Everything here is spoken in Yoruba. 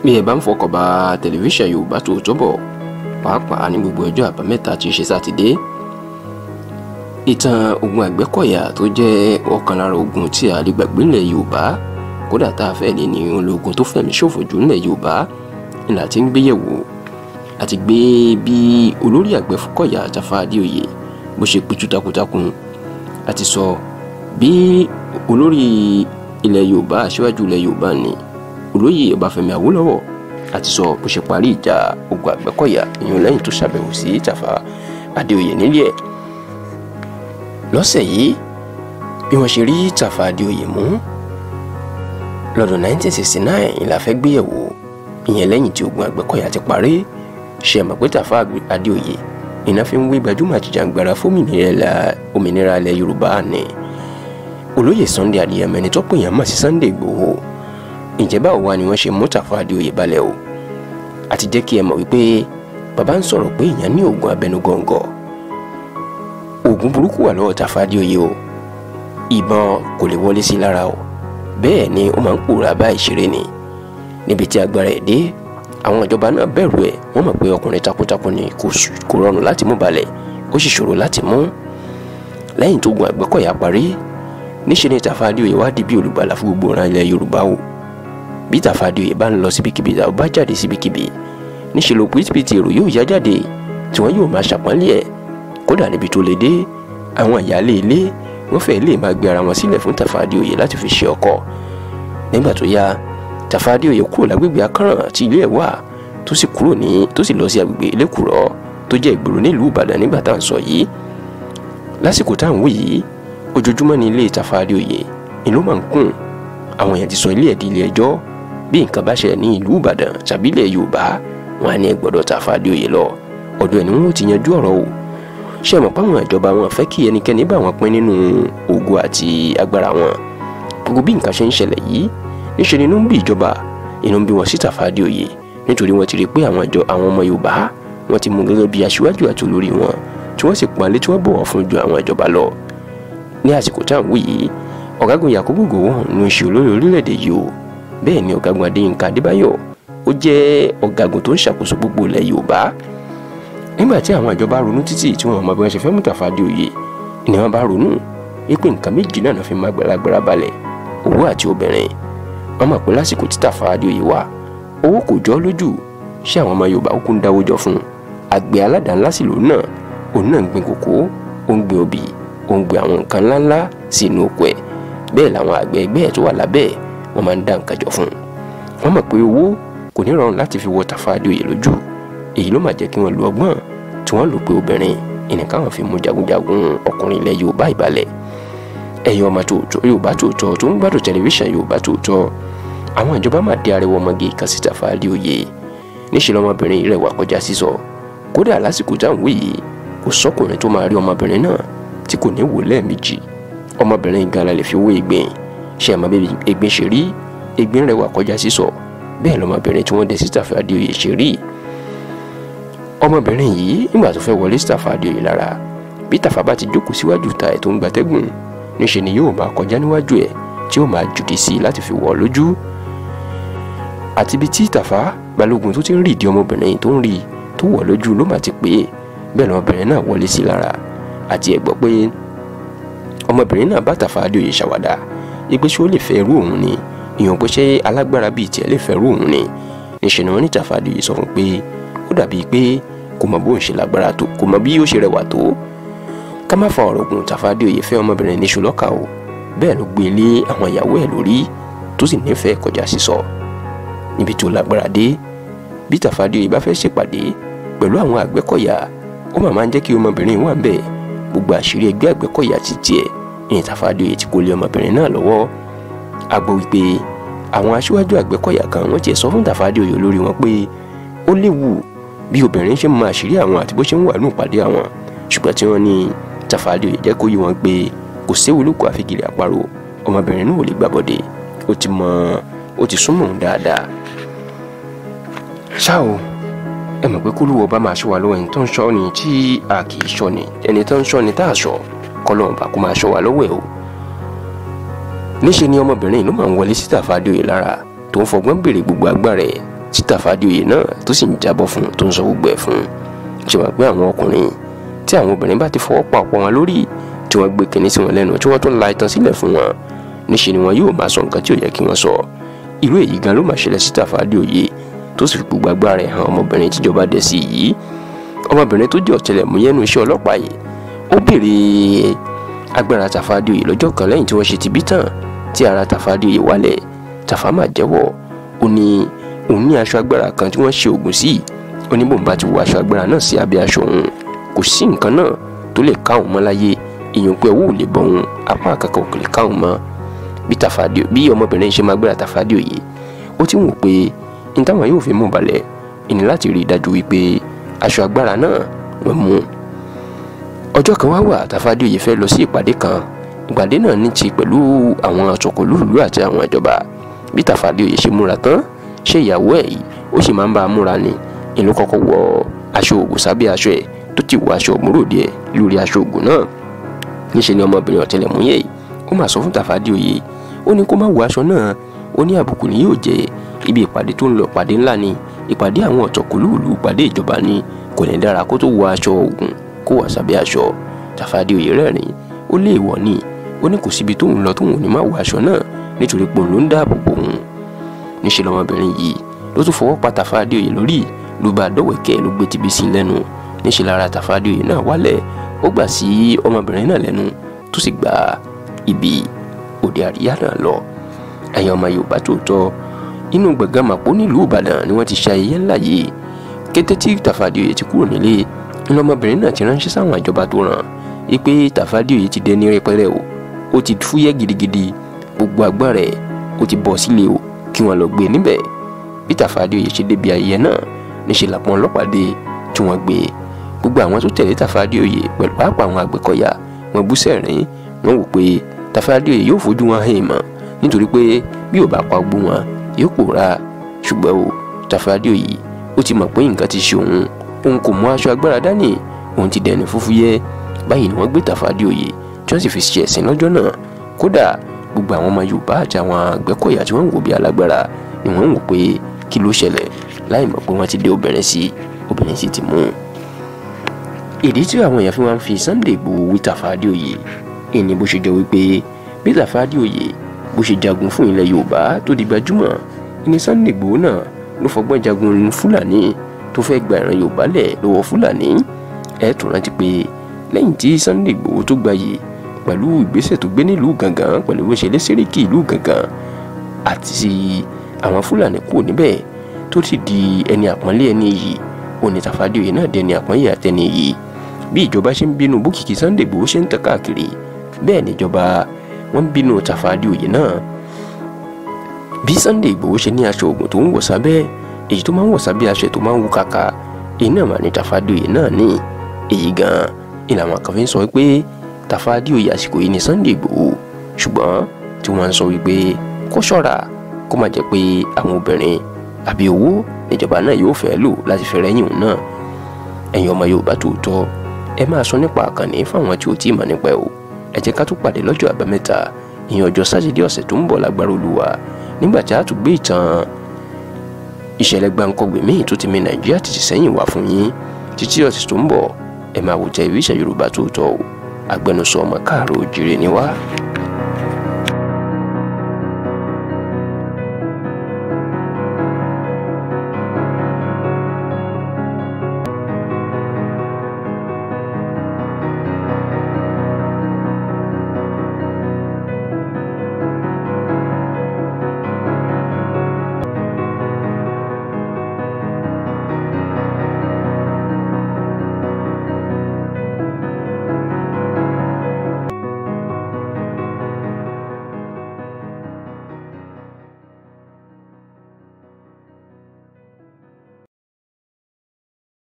bí ẹ bá ń fọkàn bá tẹlifíṣàn Yorùbá Tòótọ́ bọ̀ pàápàá ní gbogbo ọjọ́ àbámẹ́ta tí í ṣe sátidé, ìtàn ogun Àgbẹ̀kọ̀yà tó jẹ́ ọ̀kan lára ogun tí a lè gbàgbé nílẹ̀ Yorùbá, kódà tá a fẹ́ lè ní ológun tó fẹ̀mí ṣòfò jù nílẹ̀ Yorùbá ńlá tí ń gbé yẹ̀wò, àti gbé bí olórí Àgbẹ̀kọ̀yà Tafa Adeoye bó ṣe pitú takuntakun, àti sọ bí olórí ilẹ̀ Yorùbá aṣíwájú ilẹ̀ Yorùbá ni olóyè Ọbáfẹ́mi Awólọ́wọ̀ àti sọ bó ṣe parí ìjà ogun Àgbẹ̀kọ̀yà ìyẹn lẹ́yìn tó ṣàbẹ̀wò sí Tafa Adeoye nílé ẹ̀. Lọ́sẹ̀ yìí bí wọ́n ṣe rí Tafa Adeoye mú lọ́dún 1969 la fẹ́ gbéyẹ̀wò, ìyẹn lẹ́yìn tí ogun Àgbẹ̀kọ̀yà ti parí. Ṣé mọ̀ pé Tafa Adeoye iná fi ń wé gbajúmọ̀ àjìjàngbara fómìnira ilẹ̀ Yorùbá ni olóyè Sunday Igboho ẹni tó pèèyàn mọ̀ sí Sunday Igboho. Ǹjẹ́ báwo wá ni wọ́n ṣe mú Tafa Adeoye balẹ̀ o? àti jẹ́ kí ẹ mọ̀ wípé bàbá ń sọ̀rọ̀ pé èèyàn ní oògùn abẹnugọ̀ngọ̀. Oògùn burúkú wà lọ́wọ́ Tafa Adeoye o, ìbọn kò lè wọlé sí lára o, bẹ́ẹ̀ ni ó máa ń pòórá bá ìṣeré ni. Níbi tí agbára ẹ̀ dé, àwọn ìjọba náà bẹ̀rù ẹ̀, wọ́n mọ̀ pé ọkùnrin takuntakun ni kò rọrùn láti mú balẹ̀, ó sì ṣòro láti mú. Lẹ́yìn tó gun Àgbẹ̀kọ̀yà parí, níṣe ni Tafa Adeoye wá di bí olùgbàlà fún gbogbo ọ̀ràn ilẹ̀ Yorùbá o. Bí Tafa Adeoye bá ń lọ síbikíbi tàbí bá jáde síbikíbi, níṣe ló pìtìpìtì èrò yóò yá jáde tí wọ́n yóò máa ṣàpọ́nlé ẹ̀. Kódà níbi tó lè dé, àwọn ìyáálé ilé wọ́n fẹ́ lè máa gbé ara wọn sílẹ̀ fún Tafa Adeoye láti fi ṣe ọkọ. Nígbà tó yá, Tafa Adeoye kúrò lágbègbè Akáràn tí ilé ẹ̀ wà, tó sì lọ sí agbègbè Elékùrọ́ tó jẹ́ ìgboro nílùú Ìbàdàn nígbà tá à ń sọ yìí. Lásìkò tá à ń wò yìí, ojoojúmọ́ ní ilé Tafa Adeoye ìlú máa ń kún. Àwọn èèyàn ti sọ ilé ẹ̀ di ilé ẹjọ́. Bí nǹkan bá ṣẹlẹ̀ ní ìlú Ìbàdàn tàbí ilẹ̀ Yorùbá, wọn á ní ẹ gbọ́dọ̀ Tafa Adeoye lọ, ọ̀dọ̀ ẹni wọn ò ti yanjú ọ̀rọ̀ o. Ṣé mọ̀ pé àwọn ìjọba wọn fẹ́ kí ẹnikẹ́ni bá wọn pín nínú ògo àti agbára wọn. Gbogbo bí nǹkan ṣe ń ṣẹlẹ̀ yìí, níṣe ni inú ń bí ìjọba, inú ń bí wọn sí Tafa Adeoye, nítorí wọ́n ti rí pé àwọn ọmọ Yorùbá wọ́n ti mú gẹ́gẹ́ bí aṣíwájú àti olórí wọn, tí wọ́n sì pọ́n lé tí wọ́n bọ̀wọ̀ fún ju àwọn ìjọba lọ. Ní àsìkò tá à ń wí yìí, ọ̀gágun Yakubu Gowon ló ń ṣe olórí orílẹ̀-èdè yìí o. Bẹ́ẹ̀ ni ọ̀gágun Adéyínká Adébáyọ̀, ó jẹ́ ọ̀gágun tó ń ṣàkóso gbogbo ilẹ̀ Yorùbá. Nígbà tí àwọn ìjọba ronú títí tí wọ́n mọ bí wọ́n ṣe fẹ́ mú Tafa Adeoye, ni wọ́n bá ronú wípé nǹkan méjì náà fi máa gbàlagbára balẹ̀, owó àti obìnrin. Wọ́n mọ̀ pé lásìkò tí Tafa Adeoye wà, owó kò jọ lójú. Ṣé àwọn ọmọ Yorùbá ó kún dáwó jọ fún un? Àgbẹ̀ aládàá-ńlá sì lòun náà, òun náà ń gbin kòkó, ó ń gbin obì, ó ń gbin àwọn nǹkan ńláńlá sí inú oko ẹ̀. Bẹ́ẹ̀ làwọn àgbẹ̀ ẹgbẹ́ ẹ̀ tó wà lábẹ́ ẹ̀, wọ́n máa ń dá nǹkan jọ fún un. Wọ́n mọ̀ pé owó kò ní rọrùn láti fi wọ Tafa Adeoye lójú. Èyí ló máa jẹ́ kí wọ́n lo ọgbọ́n tí wọ́n lò pé obìnrin ìnìkan fi mú jagunjagun ọkùnrin ilẹ̀ Yorùbá ìbàlẹ̀. Ẹ̀yin ọmọ Yorùbá Tòótọ́ tó ń gbádùn tẹlifíṣàn Yorùbá Tòótọ́, àwọn ìjọba máa dé ariwo ọmọge kan sí Tafa Adeoye. Níṣe lọmọbìnrin rẹ̀ wà kọjá sísọ. Kódà lásìkò táwọn wí yìí, kò sọ́kùnrin tó máa rí ọmọbìnrin náà tí kò ní wò lẹ́ẹ̀mejì. Ọmọbìnrin gan la lè fi owó egbin. Ṣé àmọ́ bí egbin ṣe rí? Egbin rẹ̀ wà kọjá sísọ. Bẹ́ẹ̀ lọmọbìnrin tí wọ́n dé sí Tafa Adeoye ṣe rí. Ọmọbìnrin yìí nígbà tó fẹ́ wọlé sí Tafa Adeoye lára, bí Tafa bá ti jókòó síwájú ta ẹ̀ tó ń gbatẹ́gùn, níṣe ni yóò máa kọjá níwájú ẹ̀ tí ó máa jùdí sí i láti fi wọ̀ lójú. Àti ibi tí Tafa balógun tó ti ń rí ìdí ọmọbìnrin tó ń rí tó wọ̀ lójú ló máa ti pé. Bẹ́ẹ̀ lọmọbìnrin náà wọlé sí lára. Àti ẹ̀ gbọ́ pé ọmọbìnrin náà bá Tafa Adeoye ṣàwàdà ìpè ṣé ó lè fẹ́ irú òun ni, ìyẹn pé ṣé alágbára bíi tiẹ̀ lè fẹ́ irú òun ni. Níṣe ni wọ́n ní Tafa Adeoye sọ fún pé ó dàbí pé kò mọ bó ń ṣe lágbára tó, kò mọ bí ó ṣe rẹwà tó. Ká má fa ọ̀rọ̀ gùn, Tafa Adeoye fẹ́ ọmọbìnrin níṣu lọ́kà o. Bẹ́ẹ̀ ló gbé lé àwọn ìyàwó ẹ̀ lórí tó sì nífẹ̀ẹ́ kọjá sísọ. Níbi tó lágbára dé, bí Tafa Adeoye bá fẹ́ ṣèpàdé pẹ̀lú àwọn Àgbẹ̀kọ̀yà, ó máa ń jẹ́ kí ọmọbìnrin wà ń bẹ̀. Gbogbo àṣírí ẹgbẹ́ Àgbẹ̀kọ̀yà ti tiẹ̀ ní Tafa Adeoye tí kò lé ọmọbìnrin náà lọ́wọ́. A gbọ́ wípé àwọn aṣíwájú Àgbẹ̀kọ̀yà kan wọ́n tiẹ̀ sọ fún Tafa Adeoye olórí wọn pé ó léwu bí obìnrin ṣe mọ àṣírí àwọn àti bó ṣe ń wà ní ìpàdé àwọn. Ṣùgbọ́n tí wọ́n ní Tafa Adeoye jẹ́ kó yé wọn pé kò séwu lóko àfigiri àparò, ọmọbìnrin náà ò lè gbàbọ̀dé, ó ti súnmọ́ òun dáadáa. Ṣá o, ẹ mọ̀ pé kólúwọ̀ bá máa ṣọ́ wa lọ́wọ́ ẹni tó ń ṣọ́ ni tí a kì í ṣọ́ ni, ẹni tó ń ṣọ́ ni tá a ṣọ́, kọ́lọ́run bá kó máa ṣọ́ wa lọ́wọ́ ẹ̀ o. Níṣe ni ọmọbìnrin ló máa ń wọlé sí Tafa Adeoye lára tó ń fọgbọ́n béèrè gbogbo agbára ẹ̀ tí Tafa Adeoye náà tó sì ń jábọ̀ fún tó ń sọ gbogbo ẹ̀ fún. ṣe wà pé àwọn ọkùnrin tí àwọn obìnrin bá ti fọwọ́ pa ọ̀pọ̀ wọn lórí tí wọ́n gbé kinní sí wọn lẹ́nu tí wọ́n tún la ìtàn sílẹ̀ fún wọn, níṣe ni wọn yóò máa sọ nǹkan tí ò yẹ kí wọ́n sọ. irú èyí gan ló máa ṣẹlẹ̀ sí Tafa Adeoye tó sì fi gbogbo agbára rẹ̀ hàn ọmọbìnrin tíjọba dẹ̀ sí yìí. ọmọbìnrin tó jẹ́ ọ̀tẹlẹ̀múyẹ́ nínú iṣẹ́ ọlọ́pàá yìí ó béèrè agbára Tafa Adeoye lọ́jọ́ kan lẹ́yìn tí wọ́n ṣe ti bí tán tí ara Tafa Adeoye wálẹ̀. Tafa máa jẹ́wọ́ ó ní òun ní aṣọ agbára kan tí wọ́n ṣe oògùn sí. ó ní bóun bá ti wọ aṣọ agbára náà sí abẹ́ aṣọ òun kò sí nǹkan náà tó lè ká òun mọ́ láyé. ìyẹn pé owó ò lè bọ́ òun, apá kankan kò lè ká òun mọ́. bí ọmọbìnrin ṣe máa gbéra Tafa Adeoye ó ti wò pé ní táwọn yóò fi mú balẹ̀ ìní láti rí i dájú wípé aṣọ agbára náà wọ́n mú. ọjọ́ kan wá wà Tafa Adeoye fẹ́ lọ sí ìpàdé kan. ìpàdé náà ní ti pẹ̀lú àwọn ọ̀tọ̀kọ̀lúùlú àti àwọn ìjọba. bí Tafa Adeoye ṣe múra tán ṣé ìyàwó ẹ̀ yìí ó sì máa ń bá a múra ni. ìlú kọ́kọ́ wọ aṣọ ògùn sábẹ́ aṣọ ẹ̀ tó ti wọ aṣọ òmùròdì ẹ̀ lórí aṣọ ògùn náà. níṣẹ́ ni ọmọbìnrin ọ̀tẹlẹ̀múyẹ́ yìí ó máa sọ fún Tafa Adeoye ó ní kó má wọ aṣọ náà, ó ní àbùkù ni yóò jẹ́. ibi ìpàdé tó ń lọ ìpàdé ńlá ni, ìpàdé àwọn ọ̀tọ̀kọ̀lúùlú, ìpàdé ìjọba ni, kò ní dára kó tó wọ aṣọ ògùn kó wà sábẹ́ aṣọ. Tafa Adeoye rẹ́rìn ó lé ìwọ ni, ó ní kò síbi tóun lọ tóun ní má wọ aṣọ náà nítorí pé òun ló ń dáàbò bò òun. níṣẹ́ lọmọbìnrin yìí ló tún fọwọ́ pa Tafa Adeoye lórí ló bá dọ́wẹ̀kẹ́ ló gbé tibí sí lẹ́nu. níṣẹ́ lára Tafa Adeoye náà wálẹ̀ ó gbà sí ọmọbìnrin náà lẹ́nu tó sì gba ibi òde àríyá náà lọ. ẹ̀yin ọmọ Yorùbá tòótọ́ inú gbọ̀ngàn Màpó nílùú Ìbàdàn ni wọ́n ti ṣe ayẹyẹ ńlá yìí. kété tí Tafa Adeoye ti kúrò nílé ńlọmọbìnrin náà ti ránṣẹ́ sáwọn ìjọba tó ràn wípé Tafa Adeoye ti dẹni rẹpẹrẹ ó ti fúyẹ́ gidigidi, gbogbo agbára ẹ̀ ó ti bọ́ sílé o kí wọ́n lọ gbé níbẹ̀. bí Tafa Adeoye ṣe débi ayẹyẹ náà níṣẹ́ làpọ̀ ọlọ́pàá dé tí wọ́n gbé. gbogbo àwọn tó tẹ̀lé Tafa Adeoye pẹ̀lú pàápàá àwọn Agbekoya wọ́n bú sẹ́rìn. wọ́n wò pé Tafa Adeoye yóò fojú wọn hàn mọ́ nítorí pé bí ò bá pa gbó wọn yóò pòórá. ṣùgbọ́n o Tafa Adeoye ó ti mọ̀ pé nǹkan ti ṣe òun kò mú aṣọ agbára dání, òun ti dẹni fúfúyẹ́. báyìí ni wọ́n gbé Tafa Adeoye tí wọ́n sì fi ṣe ẹ̀sìn lọ́jọ́ náà. kódà gbogbo àwọn ọmọ Yorùbá àti àwọn Agbekoya tí wọ́n ń wò bí alágbára ni wọ́n ń wò pé kí ló ṣẹlẹ̀ láì mọ̀ pé wọ́n ti dé obìnrin sì ti mú. ìdí tí àwọn èèyàn fi wá ń fi Sunday Igboho wí Tafa Adeoye ìní bó ṣe jẹ́ wípé bí Tafa Adeoye bó ṣe jagun fún ilẹ̀ Yorùbá tó di gbajúmọ̀, ìní Sunday Igboho náà ló fọgbọ́n jagun Fúlàní tó fẹ́ gba ìran Yorùbá lẹ̀ lọ́wọ́ Fúlàní. ẹ tún rántí pé lẹ́yìn tí Sunday Igboho tó gbayè pẹ̀lú ìgbésẹ̀ tó gbé nílùú Gangan pẹ̀lú bó ṣe lé Sẹ́ríkì ìlú Gangan àti àwọn Fúlàní kúrò níbẹ̀ tó sì di ẹni àpọ́nlé ẹni yìí, òní Tafa Adeoye náà dẹni àpọ́nlé àtẹni yìí. bí ìjọba ṣe ń bínú bókìkí Sunday Igboho ṣe ń tàn káàkiri bẹ́ẹ̀ níjọba wọ́n ń bínú Tafa Adeoye náà. bí Sunday Igboho ṣe ní aṣọ ògùn tó ń wọ̀ sábẹ́, èyí tó máa ń wọ̀ sábẹ́ aṣọ tó máa ń wú kàkà, èyí náà máa ní Tafa Adeoye náà ní. èyí gan-an ìlànà kan fi ń sọ pé Tafa Adeoye àsìkò yìí ní Sunday Igboho, ṣùgbọ́n tí wọ́n ń sọ wípé kó ṣọ́ra kó má jẹ́ pé àwọn obìnrin àbí owó níjọba náà yóò fẹ́ lò láti fi rẹ́yìn òun náà. ẹ̀yin ọmọ Yorùbá tòótọ́ ẹ máa sọ nípa àkànní fáwọn tí ò tí ì mọ̀ nípa ẹ̀ o. ẹ jẹ́ ká tún pàdé lọ́jọ́ àbámẹ́ta ìyẹn ọjọ́ Sátidé ọ̀sẹ̀ tó ń bọ̀ lágbára Olúwa, nígbà tí a tún gbé ìtàn ìṣẹ̀lẹ̀ gbàǹkọ̀gbì míì tó ti mi Nàìjíríà ti sẹ́yìn wá fún yín. títí ọ̀sẹ̀ tó ń bọ̀ ẹ máa wò tẹlifíṣàn Yorùbá Tòótọ́ o. agbẹnusọ ọmọ káàárọ̀ oòjíire ni wá.